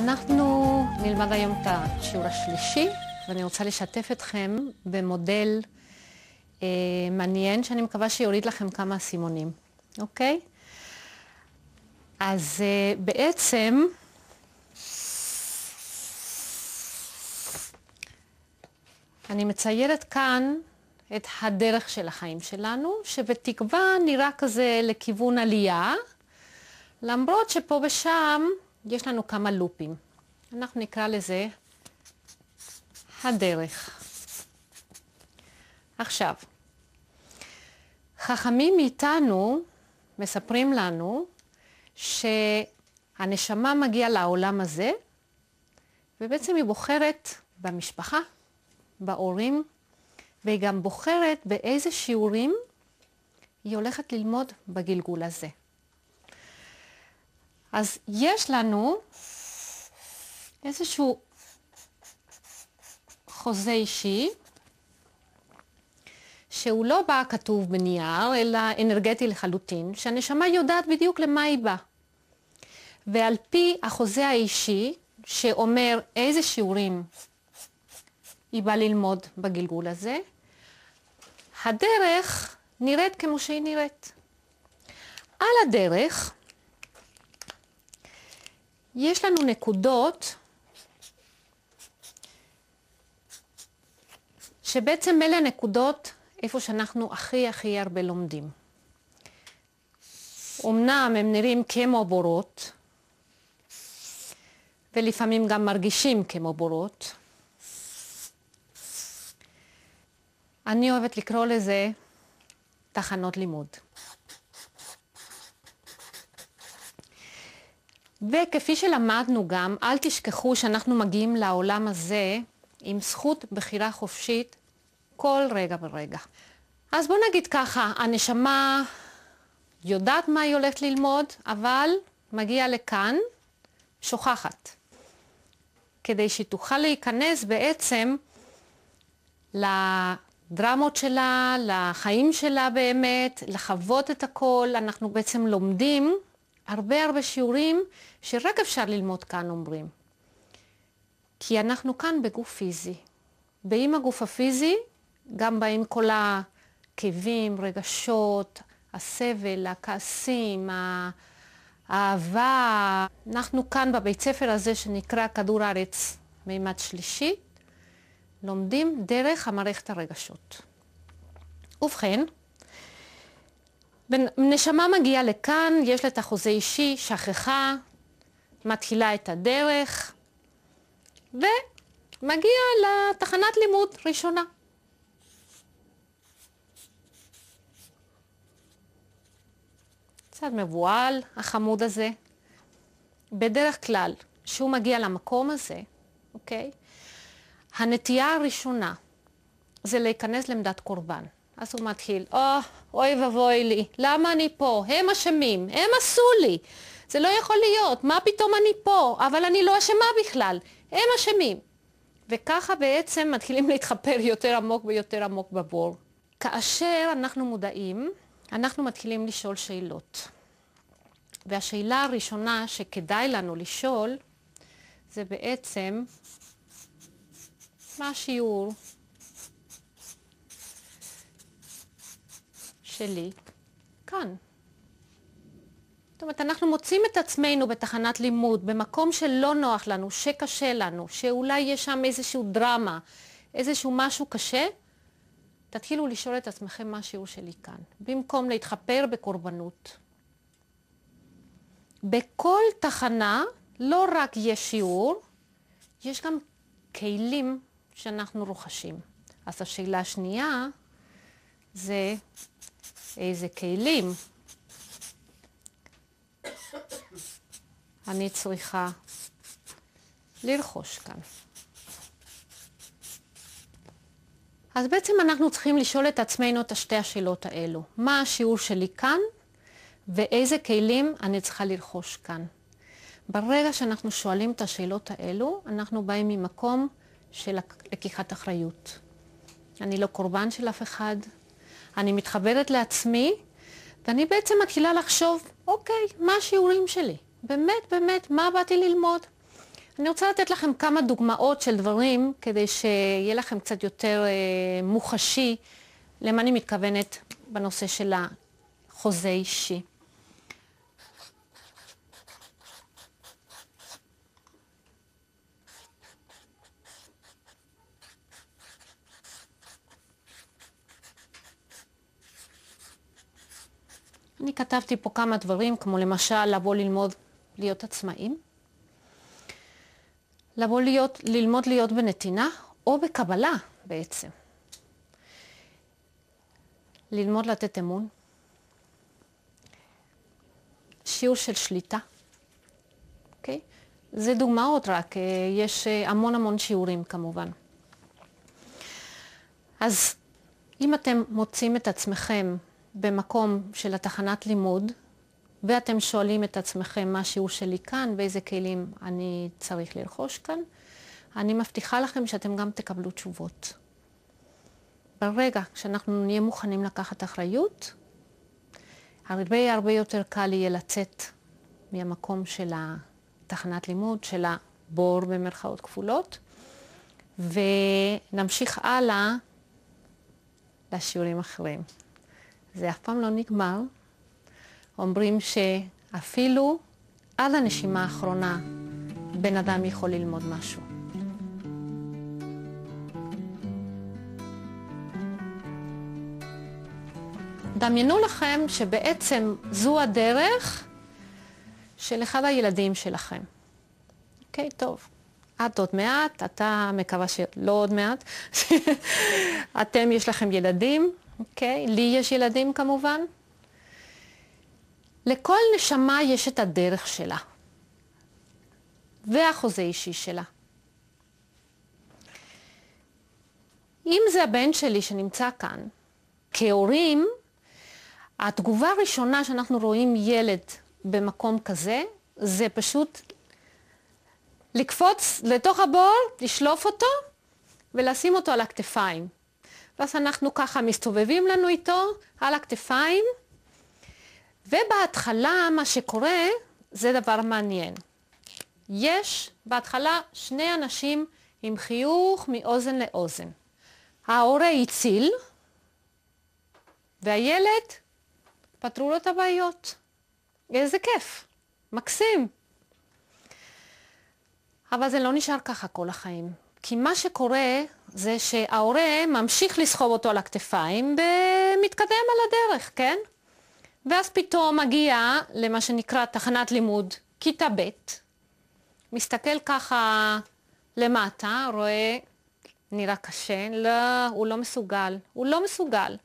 אנחנו נלמד היום את השיעור השלישי, ואני רוצה לשתף אתכם במודל מעניין, שאני מקווה שיוריד לכם כמה סימונים, אוקיי? אז בעצם אני מציירת כאן את הדרך של החיים שלנו, שבתקווה נראה כזה לכיוון עלייה, למרות שפה ושם יש לנו כמה לופים. אנחנו נקרא לזה הדרך. עכשיו, חכמים מאיתנו מספרים לנו שהנשמה מגיעה לעולם הזה, ובעצם היא בוחרת במשפחה, בהורים, והיא גם בוחרת באיזה שיעורים היא הולכת ללמוד בגלגול הזה. אז יש לנו איזשהו חוזה אישי, שהוא לא בא כתוב בנייר, אלא אנרגטי לחלוטין, שהנשמה יודעת בדיוק למה היא באה. ועל פי החוזה האישי, שאומר איזה שיעורים היא באה ללמוד בגלגול הזה, הדרך נראית כמו שהיא נראית. על הדרך יש לנו נקודות שבעצם אלה נקודות איפה שאנחנו הכי הרבה לומדים. אמנם הם נראים כמו בורות, ולפעמים גם מרגישים כמו בורות. אני אוהבת לקרוא לזה תחנות לימוד. וכפי שלמדנו גם, אל תשכחו שאנחנו מגיעים לעולם הזה עם זכות בחירה חופשית כל רגע ורגע. אז בוא נגיד ככה, הנשמה יודעת מה היא הולכת ללמוד, אבל מגיעה לכאן, שוכחת. כדי שהיא תוכל להיכנס בעצם לדרמות שלה, לחיים שלה באמת, לחוות את הכל. אנחנו בעצם לומדים הרבה שיעורים שרק אפשר ללמוד כאן, אומרים. כי אנחנו כאן בגוף פיזי. ועם הגוף הפיזי גם באים כל הכאבים, רגשות, הסבל, הכעסים, האהבה. אנחנו כאן בבית ספר הזה שנקרא כדור הארץ מימד שלישי, לומדים דרך המערכת הרגשות. ובכן, נשמה מגיעה לכאן, יש לה את החוזה אישי, שכחה, מתחילה את הדרך, ומגיעה לתחנת לימוד ראשונה. קצת מבועל, החמוד הזה. בדרך כלל, שהוא מגיע למקום הזה, אוקיי? הנטייה הראשונה זה להיכנס לעמדת קורבן. אז הוא מתחיל, אוי ובוי לי, למה אני פה? הם אשמים, הם עשו לי. זה לא יכול להיות, מה פתאום אני פה? אבל אני לא אשמה בכלל, הם אשמים. וככה בעצם מתחילים להתחפר יותר עמוק ויותר עמוק בבור. כאשר אנחנו מודעים, אנחנו מתחילים לשאול שאלות. והשאלה הראשונה שכדאי לנו לשאול, זה בעצם, מה השיעור שלי כאן? זאת אומרת, אנחנו מוצאים את עצמנו בתחנת לימוד, במקום שלא נוח לנו, שקשה לנו, שאולי יש שם איזשהו דרמה, איזשהו משהו קשה, תתחילו לשאול את עצמכם מה השיעור שלי כאן, במקום להתחפר בקורבנות. בכל תחנה לא רק יש שיעור, יש גם כלים שאנחנו רוכשים. אז השאלה השנייה זה איזה כלים אני צריכה לרכוש כאן. אז בעצם אנחנו צריכים לשאול את עצמנו את שתי השאלות האלו. מה השיעור שלי כאן ואיזה כלים אני צריכה לרכוש כאן. ברגע שאנחנו שואלים את השאלות האלו, אנחנו באים ממקום של לקיחת אחריות. אני לא קורבן של אף אחד, אני מתחברת לעצמי, ואני בעצם מתחילה לחשוב, אוקיי, מה השיעורים שלי? באמת, מה באתי ללמוד? אני רוצה לתת לכם כמה דוגמאות של דברים, כדי שיהיה לכם קצת יותר מוחשי למה אני מתכוונת בנושא של החוזה אישי. אני כתבתי פה כמה דברים, כמו למשל לבוא ללמוד להיות עצמאים, ללמוד להיות בנתינה או בקבלה בעצם. ללמוד לתת אמון, שיעור של שליטה, אוקיי? זה דוגמאות רק, יש המון שיעורים כמובן. אז אם אתם מוצאים את עצמכם במקום של התחנת לימוד, ואתם שואלים את עצמכם מה השיעור שלי כאן, ואיזה כלים אני צריך לרכוש כאן, אני מבטיחה לכם שאתם גם תקבלו תשובות. ברגע שאנחנו נהיה מוכנים לקחת אחריות, הרבה יותר קל יהיה לצאת מהמקום של התחנת לימוד, של הבור במרכאות כפולות, ונמשיך הלאה לשיעורים אחרים. זה אף פעם לא נגמר. אומרים שאפילו עד הנשימה האחרונה בן אדם יכול ללמוד משהו. דמיינו לכם שבעצם זו הדרך של אחד הילדים שלכם. אוקיי, טוב. את עוד מעט, אתה מקווה שלא עוד מעט. אתם יש לכם ילדים, אוקיי? לי יש ילדים כמובן. לכל נשמה יש את הדרך שלה. והחוזה אישי שלה. אם זה הבן שלי שנמצא כאן, כהורים, התגובה הראשונה שאנחנו רואים ילד במקום כזה, זה פשוט לקפוץ לתוך הבור, לשלוף אותו ולשים אותו על הכתפיים. ואז אנחנו ככה מסתובבים לנו איתו על הכתפיים, ובהתחלה מה שקורה זה דבר מעניין. יש בהתחלה שני אנשים עם חיוך מאוזן לאוזן. ההורה הציל, והילד פתרו לו את הבעיות. איזה כיף, מקסים. אבל זה לא נשאר ככה כל החיים. כי מה שקורה זה שההורה ממשיך לסחוב אותו על הכתפיים ומתקדם על הדרך, כן? ואז פתאום מגיע למה שנקרא תחנת לימוד, כיתה ב', מסתכל ככה למטה, רואה, נראה קשה, לא, הוא לא מסוגל.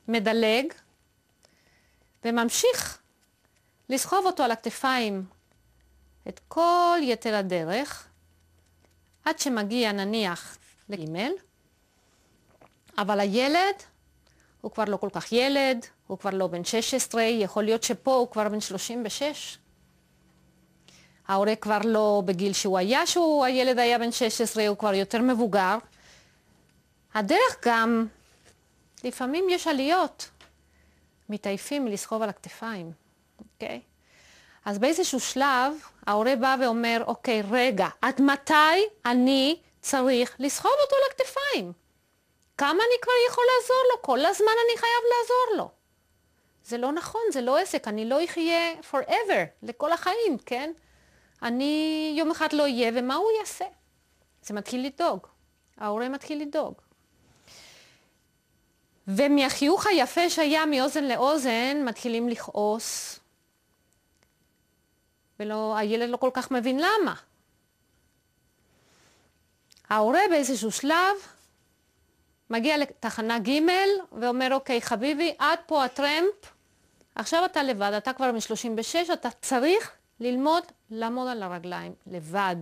מדלג וממשיך לסחוב אותו על הכתפיים את כל יתר הדרך, עד שמגיע נניח לג', אבל הילד הוא כבר לא כל כך ילד, הוא כבר לא בן 16, יכול להיות שפה הוא כבר בן 36. ההורה כבר לא בגיל הילד היה בן 16, הוא כבר יותר מבוגר. הדרך גם, לפעמים יש עליות, מתעייפים לסחוב על הכתפיים, אוקיי? אז באיזשהו שלב, ההורה בא ואומר, אוקיי, רגע, עד מתי אני צריך לסחוב אותו על הכתפיים? כמה אני כבר יכול לעזור לו? כל הזמן אני חייב לעזור לו. זה לא נכון, זה לא עסק, אני לא אחיה forever, לכל החיים, כן? אני יום אחד לא אהיה, ומה הוא יעשה? זה מתחיל לדאוג. ההורה מתחיל לדאוג. ומהחיוך היפה שהיה מאוזן לאוזן, מתחילים לכעוס. והילד לא כל כך מבין למה. ההורה באיזשהו שלב מגיע לתחנה ג' ואומר, אוקיי, חביבי, עד פה הטרמפ, עכשיו אתה לבד, אתה כבר מ-36, אתה צריך ללמוד לעמוד על הרגליים לבד.